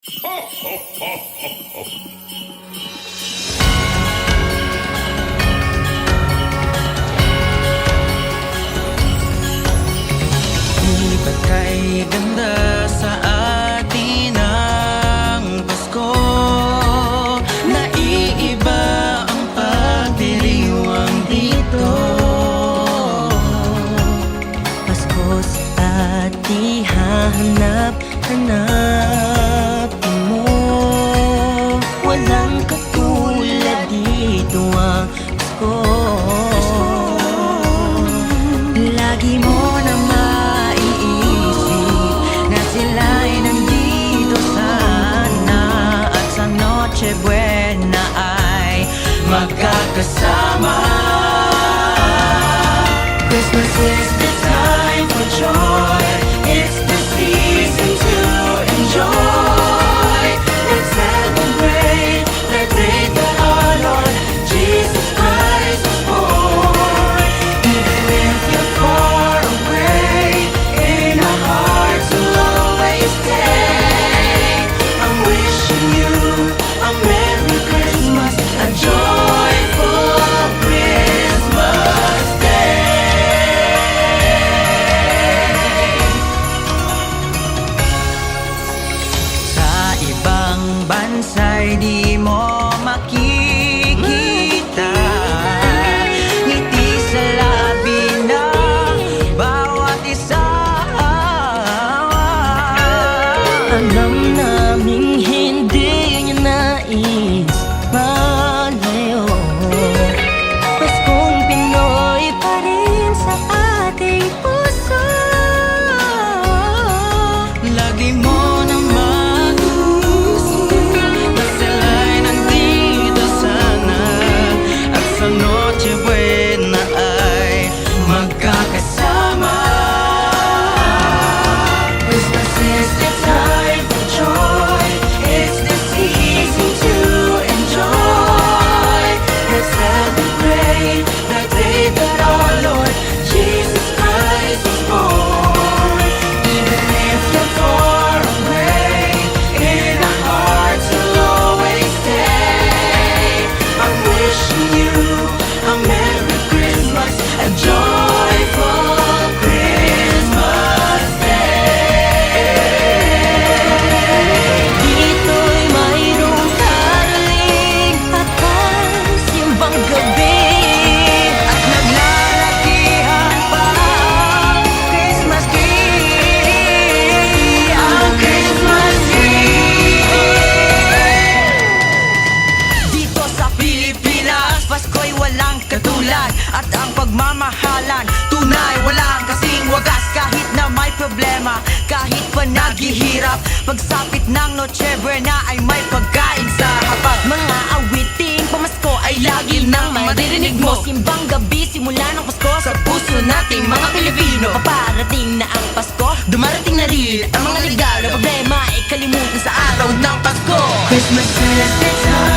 Di ba't kay ganda sa atin ang Pasko? Naiiba ang pagdiriwang dito. Pasko sa ating hanap-hanapin mo. Walang katulad dito ang Pasko. Lagi mo na maiisip na sila'y nandito sana, at sa Noche Buena ay Magkakasama. Christmas is the time for joy. It's the season to enjoy. Let's celebrate the day that our Lord Jesus Christ was born. Even if you're far away, in our hearts will always stay. I'm wishing you a Merry Christmas, a joyful Christmas day. Sa ibang bansa'y di mo makikita ngiti sa labi ng bawat isa. Alam naming hindi niya nais malayo. Paskong Pinoy pa rin sa ating puso. Lagi mo naman gusto na sila'y nandito sana, at sa Noche Buena ay magkakasama. Christmas is the time for joy. It's the season to enjoy. Let's celebrate the day that our Lord Jesus Christ was born. Even if you're far away, in our hearts will always stay. I'm wishing you a Merry Christmas, a joyful Christmas day. Dito'y mayroong caroling at simbang gabi, At naglalakihan pa ang Christmas tree, ang Christmas tree. Dito sa Pilipinas, Pasko'y walang katulad, at ang pagmamahalan tunay walang kasing wagas. Kahit na may problema, kahit pa naghihirap, pagsapit ng Noche Buena ay may pagkain sa hapag. mga awiting pamasko Ay lagi nang maririnig mo. Simbang gabi, simula ng Pasko Sa puso nating mga Pilipino, Paparating na ang Pasko, dumarating na rin ang mga regalo. problema ay kalimutan sa araw Araw ng Pasko. Christmas is the time